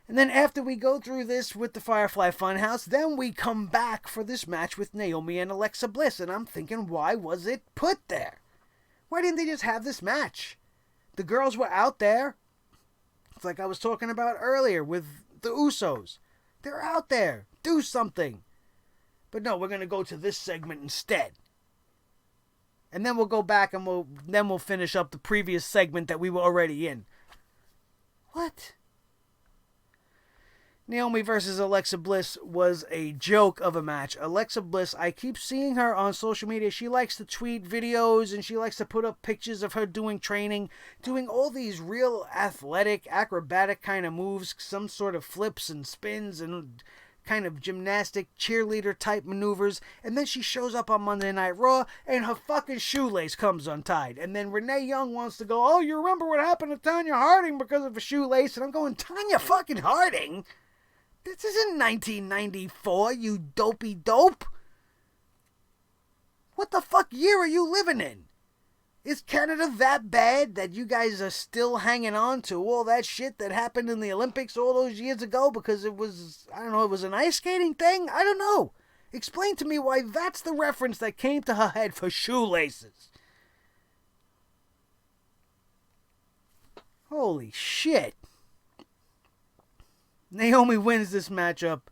And then after we go through this with the Firefly Funhouse, then we come back for this match with Naomi and Alexa Bliss. And I'm thinking, why was it put there? Why didn't they just have this match? The girls were out there. It's like I was talking about earlier with the Usos. They're out there. Do something. But no, we're going to go to this segment instead. And then we'll go back and we'll finish up the previous segment that we were already in. What? Naomi versus Alexa Bliss was a joke of a match. Alexa Bliss, I keep seeing her on social media. She likes to tweet videos and she likes to put up pictures of her doing training, doing all these real athletic, acrobatic kind of moves, some sort of flips and spins and kind of gymnastic cheerleader type maneuvers. And then she shows up on Monday Night Raw and her fucking shoelace comes untied. And then Renee Young wants to go, oh, you remember what happened to Tanya Harding because of a shoelace? And I'm going, Tanya fucking Harding? This isn't 1994, you dopey dope. What the fuck year are you living in? Is Canada that bad that you guys are still hanging on to all that shit that happened in the Olympics all those years ago because it was, I don't know, it was an ice skating thing? I don't know. Explain to me why that's the reference that came to her head for shoelaces. Holy shit. Naomi wins this matchup.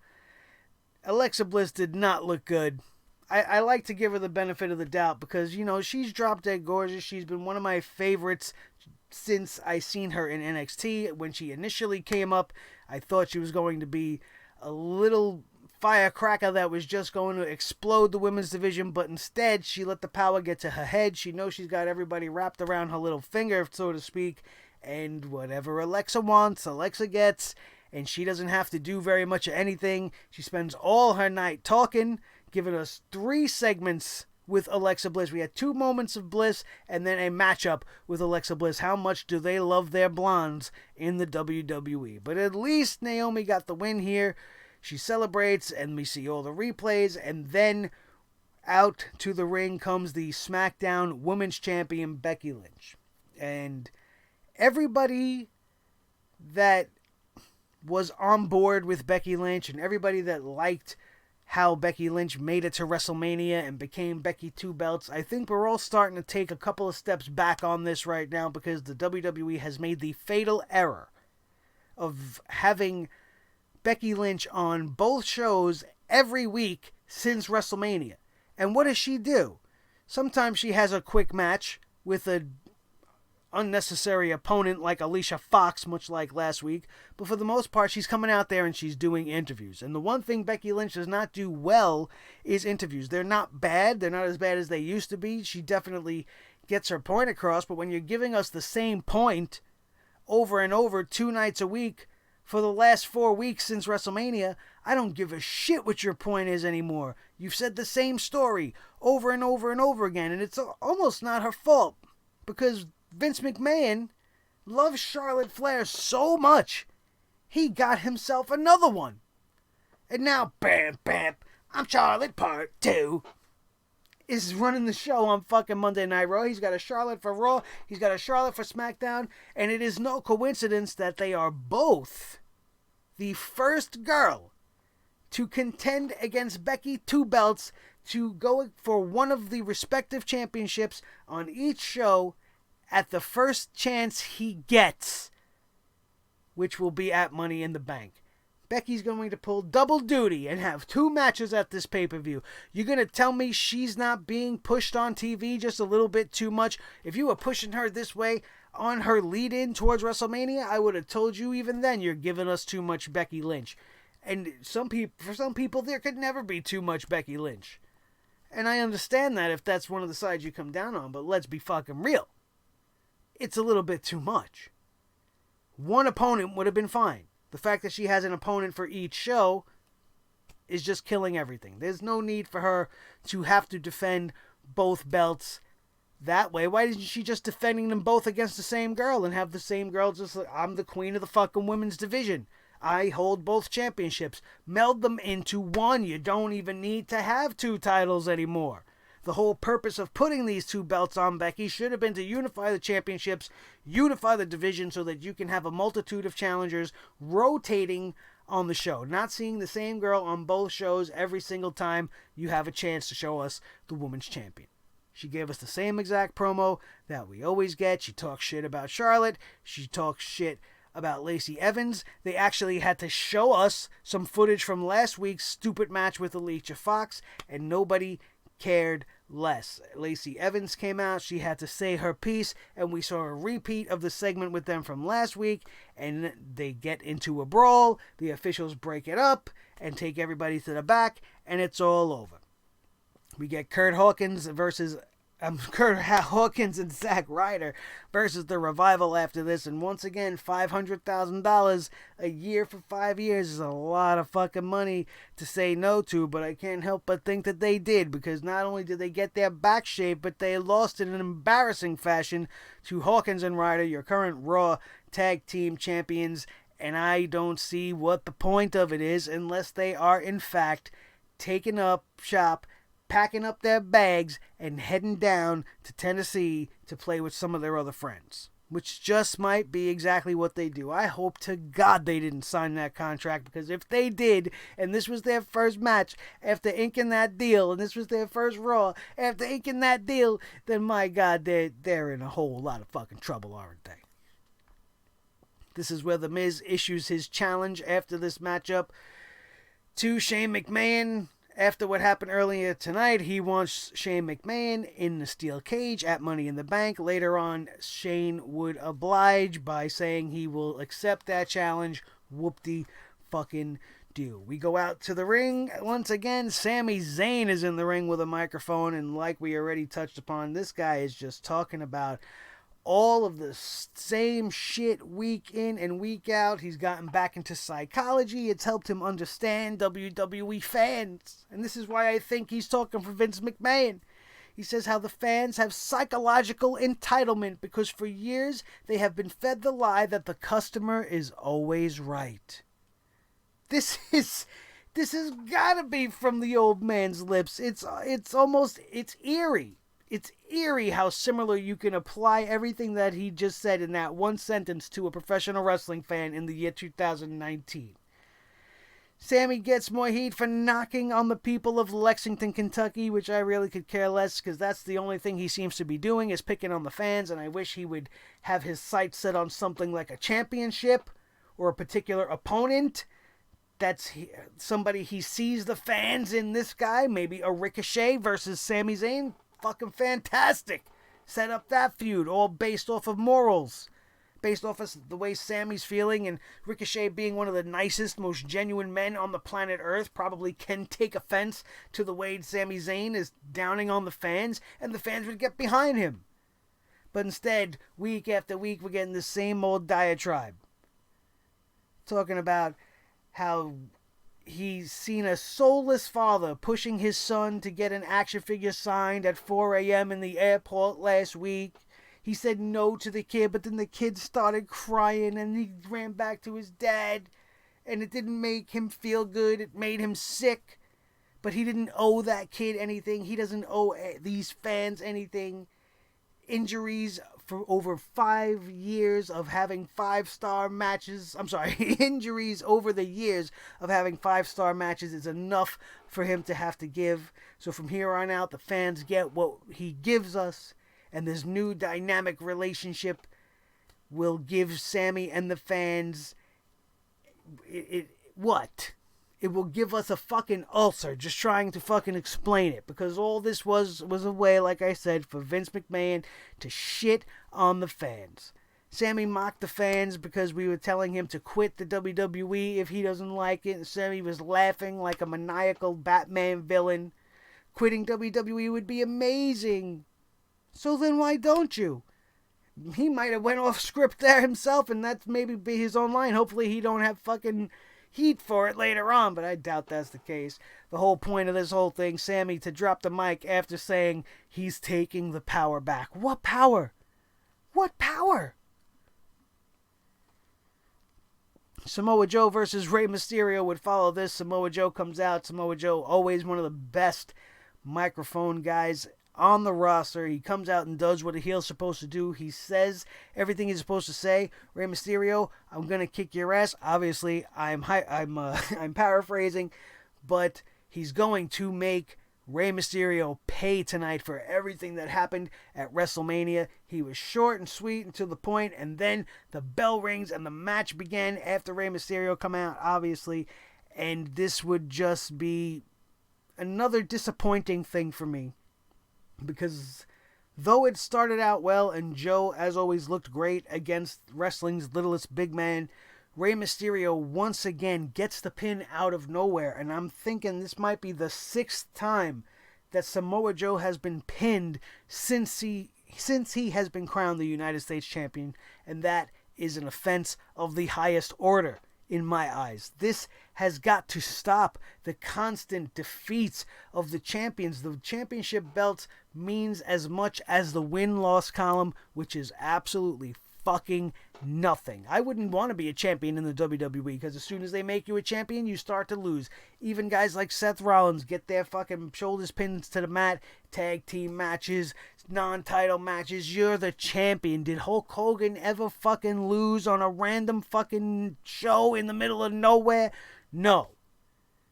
Alexa Bliss did not look good. I like to give her the benefit of the doubt because, you know, she's drop dead gorgeous. She's been one of my favorites since I seen her in NXT. When she initially came up, I thought she was going to be a little firecracker that was just going to explode the women's division, but instead she let the power get to her head. She knows she's got everybody wrapped around her little finger, so to speak, and whatever Alexa wants, Alexa gets. And she doesn't have to do very much of anything. She spends all her night talking, giving us 3 segments with Alexa Bliss. We had 2 moments of bliss and then a matchup with Alexa Bliss. How much do they love their blondes in the WWE? But at least Naomi got the win here. She celebrates and we see all the replays. And then out to the ring comes the SmackDown Women's Champion Becky Lynch. And everybody that was on board with Becky Lynch and everybody that liked how Becky Lynch made it to WrestleMania and became Becky Two Belts, I think we're all starting to take a couple of steps back on this right now because the WWE has made the fatal error of having Becky Lynch on both shows every week since WrestleMania. And what does she do? Sometimes she has a quick match with an unnecessary opponent like Alicia Fox, much like last week. But for the most part, she's coming out there and she's doing interviews. And the one thing Becky Lynch does not do well is interviews. They're not bad. They're not as bad as they used to be. She definitely gets her point across. But when you're giving us the same point over and over 2 nights a week for the last 4 weeks since WrestleMania, I don't give a shit what your point is anymore. You've said the same story over and over and over again. And it's almost not her fault because Vince McMahon loves Charlotte Flair so much, he got himself another one. And now, bam, bam, I'm Charlotte Part 2. Is running the show on fucking Monday Night Raw. He's got a Charlotte for Raw. He's got a Charlotte for SmackDown. And it is no coincidence that they are both the first girl to contend against Becky Two Belts to go for one of the respective championships on each show at the first chance he gets, which will be at Money in the Bank. Becky's going to pull double duty and have 2 matches at this pay-per-view. You're going to tell me she's not being pushed on TV just a little bit too much? If you were pushing her this way on her lead-in towards WrestleMania, I would have told you even then you're giving us too much Becky Lynch. And for some people, there could never be too much Becky Lynch. And I understand that if that's one of the sides you come down on, but let's be fucking real. It's a little bit too much. One opponent would have been fine. The fact that she has an opponent for each show is just killing everything. There's no need for her to have to defend both belts that way. Why isn't she just defending them both against the same girl and have the same girl just like, I'm the queen of the fucking women's division. I hold both championships. Meld them into one. You don't even need to have 2 titles anymore. The whole purpose of putting these 2 belts on Becky should have been to unify the championships, unify the division so that you can have a multitude of challengers rotating on the show. Not seeing the same girl on both shows every single time you have a chance to show us the women's champion. She gave us the same exact promo that we always get. She talks shit about Charlotte. She talks shit about Lacey Evans. They actually had to show us some footage from last week's stupid match with Alicia Fox, and nobody cared less. Lacey Evans came out, she had to say her piece, and we saw a repeat of the segment with them from last week, and they get into a brawl, the officials break it up, and take everybody to the back, and it's all over. We get Kurt Hawkins and Zack Ryder versus the Revival after this, and once again, $500,000 a year for 5 years is a lot of fucking money to say no to, but I can't help but think that they did, because not only did they get their back shaved, but they lost in an embarrassing fashion to Hawkins and Ryder, your current Raw Tag Team Champions, and I don't see what the point of it is unless they are, in fact, taking up shop, packing up their bags, and heading down to Tennessee to play with some of their other friends. Which just might be exactly what they do. I hope to God they didn't sign that contract, because if they did, and this was their first match after inking that deal, and this was their first Raw after inking that deal, then my God, they're in a whole lot of fucking trouble, aren't they? This is where The Miz issues his challenge after this matchup to Shane McMahon. After what happened earlier tonight, he wants Shane McMahon in the steel cage at Money in the Bank. Later on, Shane would oblige by saying he will accept that challenge. Whoop-de-fucking-do. We go out to the ring. Once again, Sami Zayn is in the ring with a microphone, and like we already touched upon, this guy is just talking about all of the same shit week in and week out. He's gotten back into psychology. It's helped him understand WWE fans. And this is why I think he's talking for Vince McMahon. He says how the fans have psychological entitlement because for years they have been fed the lie that the customer is always right. This has gotta be from the old man's lips. It's eerie. it's eerie how similar you can apply everything that he just said in that one sentence to a professional wrestling fan in the year 2019. Sammy gets more heat for knocking on the people of Lexington, Kentucky, which I really could care less because that's the only thing he seems to be doing is picking on the fans, and I wish he would have his sights set on something like a championship or a particular opponent. That's somebody he sees the fans in this guy, maybe a Ricochet versus Sami Zayn. Fucking fantastic. Set up that feud, all based off of morals. Based off of the way Sammy's feeling, and Ricochet being one of the nicest, most genuine men on the planet Earth probably can take offense to the way Sami Zayn is downing on the fans, and the fans would get behind him. But instead, week after week, we're getting the same old diatribe. Talking about how he's seen a soulless father pushing his son to get an action figure signed at 4 a.m. in the airport last week. He said no to the kid, but then the kid started crying and he ran back to his dad. And it didn't make him feel good. It made him sick. But he didn't owe that kid anything. He doesn't owe these fans anything. Injuries for over 5 years of having 5-star matches. Injuries over the years of having 5-star matches is enough for him to have to give. So from here on out, the fans get what he gives us. And this new dynamic relationship will give Sammy and the fans what? It will give us a fucking ulcer just trying to fucking explain it. Because all this was a way, like I said, for Vince McMahon to shit on the fans. Sammy mocked the fans because we were telling him to quit the WWE if he doesn't like it. And Sammy was laughing like a maniacal Batman villain. Quitting WWE would be amazing. So then why don't you? He might have went off script there himself, and that's maybe be his own line. Hopefully he don't have fucking heat for it later on, but I doubt that's the case. The whole point of this whole thing, Sammy to drop the mic after saying he's taking the power back. What power? What power? Samoa Joe versus Rey Mysterio would follow this. Samoa Joe comes out. Samoa Joe, always one of the best microphone guys on the roster. He comes out and does what a heel's supposed to do. He says everything he's supposed to say. Rey Mysterio, I'm gonna kick your ass. Obviously, I'm paraphrasing, but he's going to make Rey Mysterio pay tonight for everything that happened at WrestleMania. He was short and sweet and to the point, and then the bell rings and the match began after Rey Mysterio come out, obviously, and this would just be another disappointing thing for me. Because though it started out well and Joe, as always, looked great against wrestling's littlest big man, Rey Mysterio once again gets the pin out of nowhere. And I'm thinking this might be the 6th time that Samoa Joe has been pinned since he has been crowned the United States champion. And that is an offense of the highest order in my eyes. This has got to stop. The constant defeats of the champions. The championship belts means as much as the win-loss column, which is absolutely fucking nothing. I wouldn't want to be a champion in the WWE because as soon as they make you a champion, you start to lose. Even guys like Seth Rollins get their fucking shoulders pinned to the mat, tag team matches, non-title matches. You're the champion. Did Hulk Hogan ever fucking lose on a random fucking show in the middle of nowhere? No.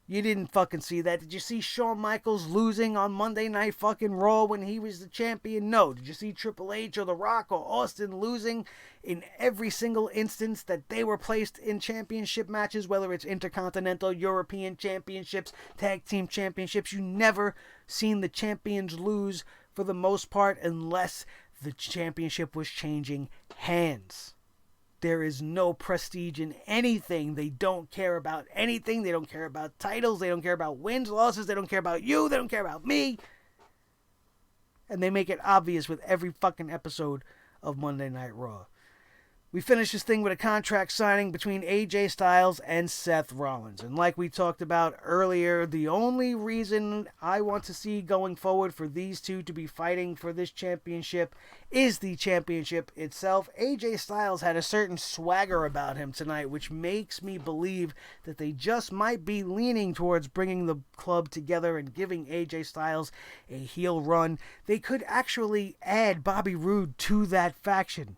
You didn't fucking see that. Did you see Shawn Michaels losing on Monday Night fucking Raw when he was the champion? No. Did you see Triple H or The Rock or Austin losing in every single instance that they were placed in championship matches, whether it's Intercontinental, European Championships, Tag Team Championships? You never seen the champions lose for the most part unless the championship was changing hands. There is no prestige in anything. They don't care about anything. They don't care about titles. They don't care about wins, losses. They don't care about you. They don't care about me. And they make it obvious with every fucking episode of Monday Night Raw. we finished this thing with a contract signing between AJ Styles and Seth Rollins. And like we talked about earlier, the only reason I want to see going forward for these two to be fighting for this championship is the championship itself. AJ Styles had a certain swagger about him tonight, which makes me believe that they just might be leaning towards bringing the club together and giving AJ Styles a heel run. They could actually add Bobby Roode to that faction.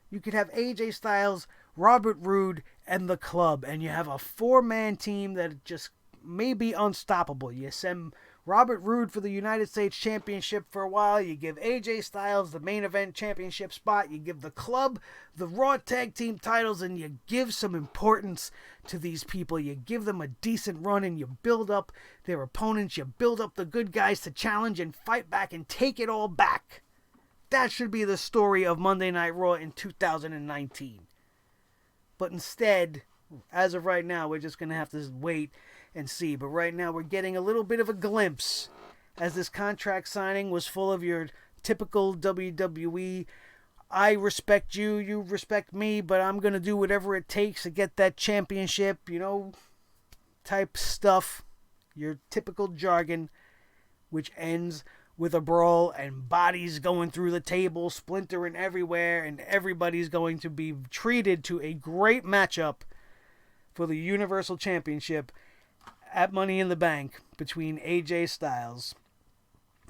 You could have AJ Styles, Robert Roode, and the club, and you have a four-man team that just may be unstoppable. You send Robert Roode for the United States Championship for a while. You give AJ Styles the main event championship spot. You give the club the Raw Tag Team titles, and you give some importance to these people. You give them a decent run, and you build up their opponents. You build up the good guys to challenge and fight back and take it all back. That should be the story of Monday Night Raw in 2019. But instead, as of right now, we're just going to have to wait and see. But right now, we're getting a little bit of a glimpse, as this contract signing was full of your typical WWE, I respect you, you respect me, but I'm going to do whatever it takes to get that championship, type stuff. Your typical jargon, which ends with a brawl and bodies going through the table, splintering everywhere, and everybody's going to be treated to a great matchup for the Universal Championship at Money in the Bank between AJ Styles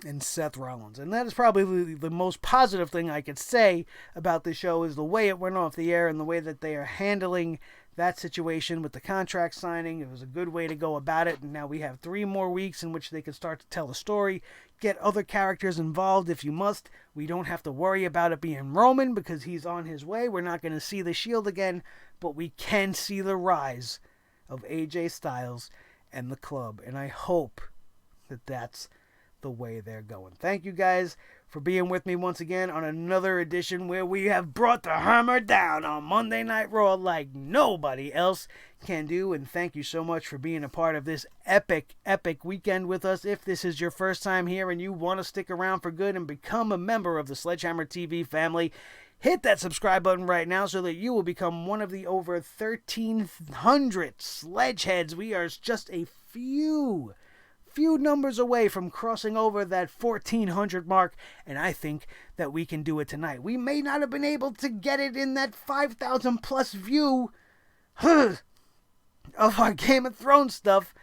and Seth Rollins. And that is probably the most positive thing I could say about this show, is the way it went off the air and the way that they are handling that situation with the contract signing. It was a good way to go about it, and now we have 3 more weeks in which they can start to tell the story, get other characters involved if you must. We don't have to worry about it being Roman because he's on his way. We're not going to see the Shield again, but we can see the rise of AJ Styles and the club, and I hope that that's the way they're going. Thank you guys for being with me once again on another edition where we have brought the hammer down on Monday Night Raw like nobody else can do. And thank you so much for being a part of this epic weekend with us. If this is your first time here and you want to stick around for good and become a member of the Sledgehammer TV family, hit that subscribe button right now so that you will become one of the over 1,300 Sledgeheads. We are just a few numbers away from crossing over that 1,400 mark, and I think that we can do it tonight. We may not have been able to get it in that 5,000 plus view of our Game of Thrones stuff,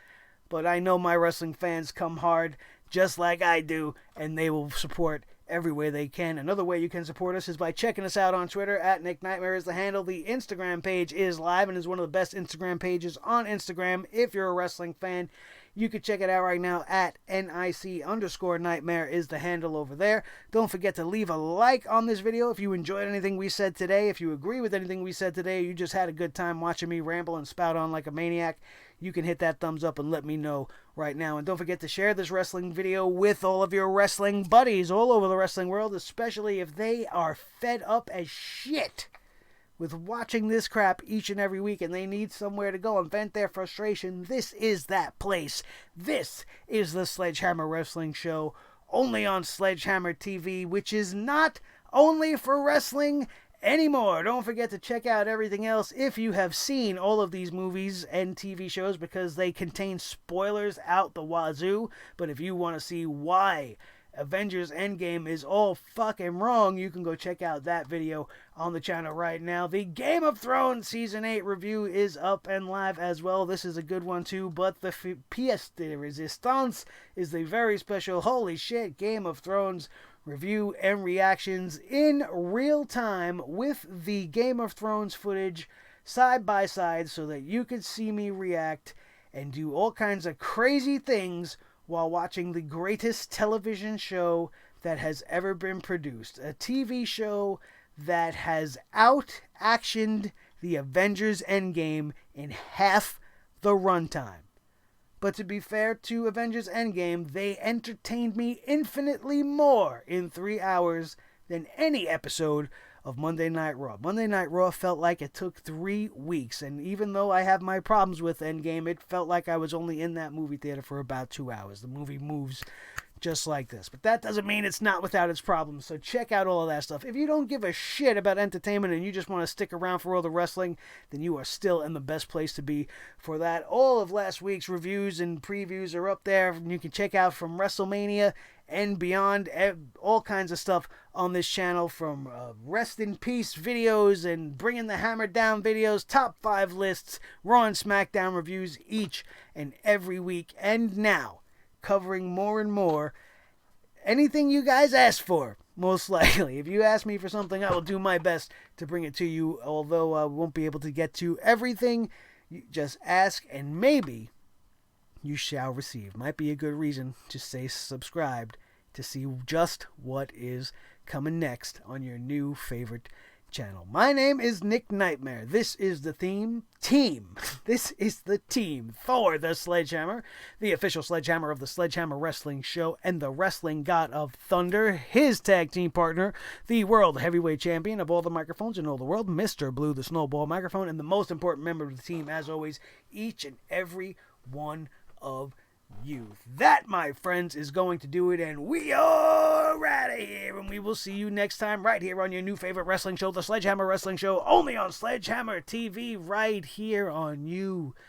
but I know my wrestling fans come hard just like I do, and they will support every way they can. Another way you can support us is by checking us out on Twitter. At Nick Nightmare is the handle. The Instagram page is live and is one of the best Instagram pages on Instagram. If you're a wrestling fan, you can check it out right now at NIC_Nightmare is the handle over there. Don't forget to leave a like on this video if you enjoyed anything we said today. If you agree with anything we said today, you just had a good time watching me ramble and spout on like a maniac, you can hit that thumbs up and let me know right now. And don't forget to share this wrestling video with all of your wrestling buddies all over the wrestling world, especially if they are fed up as shit with watching this crap each and every week and they need somewhere to go and vent their frustration. This is that place. This is the Sledgehammer Wrestling Show, only on Sledgehammer TV, which is not only for wrestling anymore. Don't forget to check out everything else if you have seen all of these movies and TV shows, because they contain spoilers out the wazoo. But if you want to see why Avengers Endgame is all fucking wrong, you can go check out that video on the channel right now. The Game of Thrones Season 8 review is up and live as well. This is a good one too, but the pièce de résistance is the very special, holy shit, Game of Thrones review and reactions in real time with the Game of Thrones footage side by side so that you can see me react and do all kinds of crazy things while watching the greatest television show that has ever been produced. A TV show that has out-actioned the Avengers Endgame in half the runtime. But to be fair to Avengers Endgame, they entertained me infinitely more in 3 hours than any episode of Monday Night Raw. Monday Night Raw felt like it took 3 weeks, and even though I have my problems with Endgame, it felt like I was only in that movie theater for about 2 hours. The movie moves just like this. But that doesn't mean it's not without its problems, so check out all of that stuff. If you don't give a shit about entertainment and you just want to stick around for all the wrestling, then you are still in the best place to be for that. All of last week's reviews and previews are up there. You can check out from WrestleMania and beyond, all kinds of stuff on this channel, from rest in peace videos and bringing the hammer down videos, top 5 lists, Raw and SmackDown reviews each and every week, and now covering more and more anything you guys ask for. Most likely, if you ask me for something, I will do my best to bring it to you, although I won't be able to get to everything. You just ask and maybe you shall receive. Might be a good reason to stay subscribed to see just what is coming next on your new favorite channel. My name is Nick Nightmare. This is the team. This is the team for the Sledgehammer, the official Sledgehammer of the Sledgehammer Wrestling Show and the Wrestling God of Thunder. His tag team partner, the World Heavyweight Champion of all the microphones in all the world, Mr. Blue, the Snowball Microphone, and the most important member of the team, as always, each and every one of you. That, my friends, is going to do it, and we are out of here, and we will see you next time right here on your new favorite wrestling show, the Sledgehammer Wrestling Show, only on Sledgehammer TV, right here on YouTube.com.